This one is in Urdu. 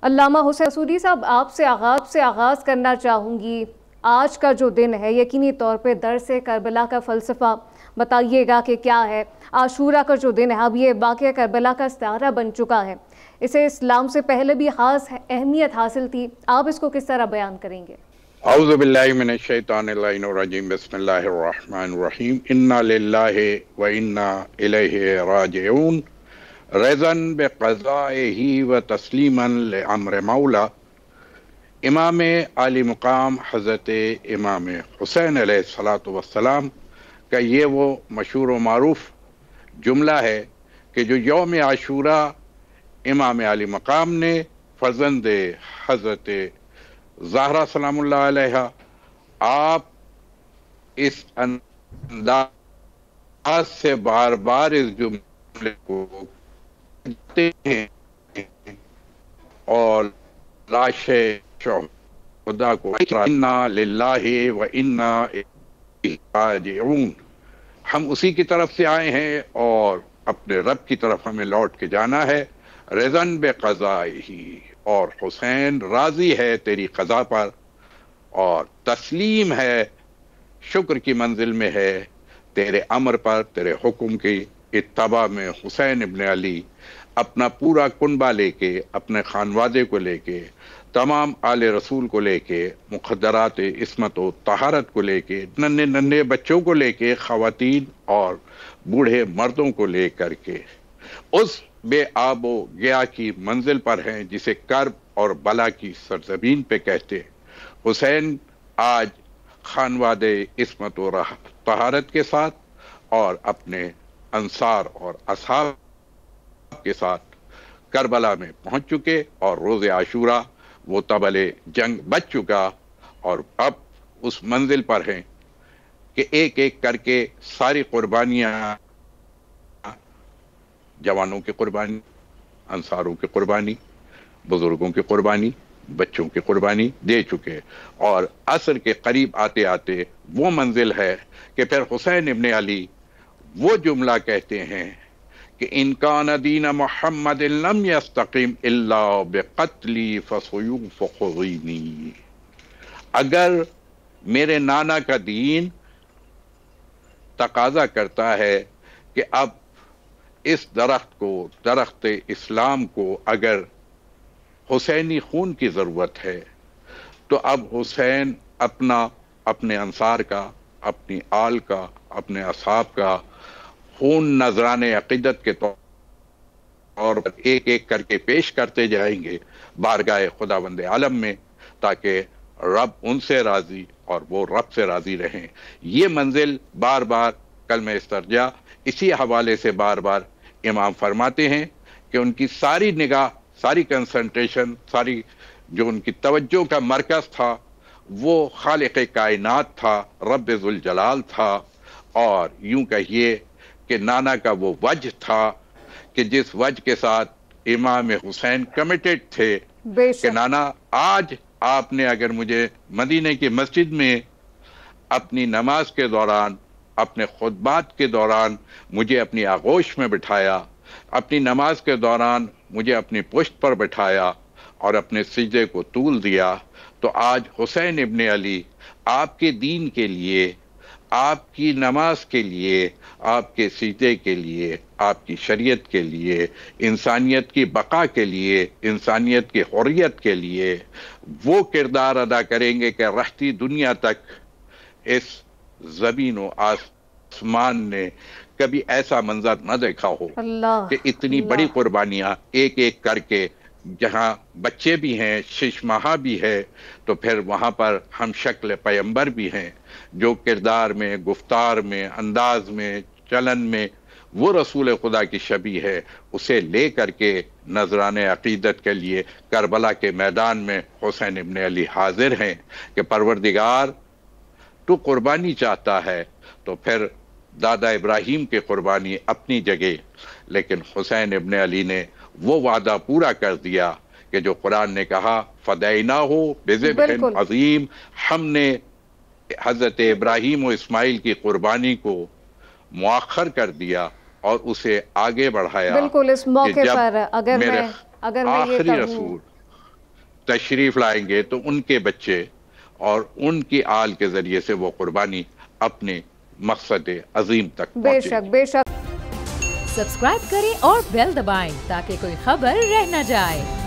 علامہ حسین رسولی صاحب، آپ سے آغاز کرنا چاہوں گی۔ آج کا جو دن ہے یقینی طور پہ درس کربلا کا فلسفہ بتائیے گا کہ کیا ہے۔ عاشورہ کا جو دن ہے اب یہ واقعہ کربلا کا ستارہ بن چکا ہے، اسے اسلام سے پہلے بھی خاص اہمیت حاصل تھی، آپ اس کو کس طرح بیان کریں گے؟ اعوذ باللہ من الشیطان اللعین الرجیم، بسم اللہ الرحمن الرحیم، انا للہ و انا الیہ راجعون، رضاً بقضائہ و تسلیما لامر مولا۔ امام عالی مقام حضرت امام حسین علیہ السلام کا یہ وہ مشہور و معروف جملہ ہے کہ جو یوم عاشورہ امام عالی مقام نے فرزند حضرت زہرا سلام اللہ علیہ آپ اس انداز سے بار بار اس جملے کو کہتے ہیں اور لاش خدا کو انا للہ و انا الیہ راجعون، ہم اسی کی طرف سے آئے ہیں اور اپنے رب کی طرف ہمیں لوٹ کے جانا ہے۔ رضاً بقضائہ، اور حسین راضی ہے تیری قضا پر اور تسلیم ہے، شکر کی منزل میں ہے تیرے امر پر، تیرے حکم کی اتباع میں۔ حسین ابن علی اپنا پورا کنبہ لے کے، اپنے خانوادے کو لے کے، تمام آل رسول کو لے کے، مقدرات عصمت و طہارت کو لے کے، ننھے ننھے بچوں کو لے کے، خواتین اور بوڑھے مردوں کو لے کر کے اس بے آب و گیا کی منزل پر ہیں جسے کرب اور بلا کی سرزمین پہ کہتے۔ حسین آج خانوادے عصمت و طہارت کے ساتھ اور اپنے انصار اور اصحاب کے ساتھ کربلا میں پہنچ چکے، اور روز عاشورہ وہ طبل جنگ بچ چکا، اور اب اس منزل پر ہیں کہ ایک ایک کر کے ساری قربانیاں، جوانوں کی قربانی، انصاروں کی قربانی، بزرگوں کی قربانی، بچوں کی قربانی دے چکے، اور عصر کے قریب آتے آتے وہ منزل ہے کہ پھر حسین ابن علی وہ جملہ کہتے ہیں کہ ان کان دین محمد لم یستقم الا بقتلی فسیوف خضینی، اگر میرے نانا کا دین تقاضا کرتا ہے کہ اب اس درخت کو، درخت اسلام کو اگر حسینی خون کی ضرورت ہے تو اب حسین اپنے انصار کا، اپنی آل کا، اپنے اصحاب کا خون نذران عقیدت کے طور پر ایک ایک کر کے پیش کرتے جائیں گے بارگاہ خداوند عالم میں، تاکہ رب ان سے راضی اور وہ رب سے راضی رہیں۔ یہ منزل بار بار کلمہ استرجاع اسی حوالے سے بار بار امام فرماتے ہیں کہ ان کی ساری نگاہ، ساری کنسنٹریشن، ساری جو ان کی توجہ کا مرکز تھا وہ خالق کائنات تھا، رب ذوالجلال تھا، اور یوں کہیے کہ نانا کا وہ وجہ تھا کہ جس وجہ کے ساتھ امام حسین کمیٹڈ تھے کہ نانا آج آپ نے اگر مجھے مدینے کی مسجد میں اپنی نماز کے دوران، اپنے خطبات کے دوران مجھے اپنی آغوش میں بٹھایا، اپنی نماز کے دوران مجھے اپنی پشت پر بٹھایا اور اپنے سجدے کو طول دیا، تو آج حسین ابن علی آپ کے دین کے لیے، آپ کی نماز کے لیے، آپ کے سجدے کے لیے، آپ کی شریعت کے لیے، انسانیت کی بقا کے لیے، انسانیت کی حریت کے لیے وہ کردار ادا کریں گے کہ رہتی دنیا تک اس زمین و آسمان نے کبھی ایسا منظر نہ دیکھا ہو کہ اتنی بڑی قربانیاں ایک ایک کر کے، جہاں بچے بھی ہیں، شش ماہا بھی ہے، تو پھر وہاں پر ہم شکل پیمبر بھی ہیں جو کردار میں، گفتار میں، انداز میں، چلن میں وہ رسول خدا کی شبیہ ہے، اسے لے کر کے نذران عقیدت کے لیے کربلا کے میدان میں حسین ابن علی حاضر ہیں کہ پروردگار تو قربانی چاہتا ہے تو پھر دادا ابراہیم کی قربانی اپنی جگہ، لیکن حسین ابن علی نے وہ وعدہ پورا کر دیا کہ جو قرآن نے کہا فدیناہ بذبح عظیم، ہم نے حضرت ابراہیم و اسماعیل کی قربانی کو مؤخر کر دیا اور اسے آگے بڑھایا۔ بالکل، اس موقع پر اگر میں آخری رسول تشریف لائیں گے تو ان کے بچے اور ان کی آل کے ذریعے سے وہ قربانی اپنے مقصد عظیم تک بے پہنچے. شک بے شک. سبسکرائب کریں اور بیل دبائیں تاکہ کوئی خبر رہ نہ جائے.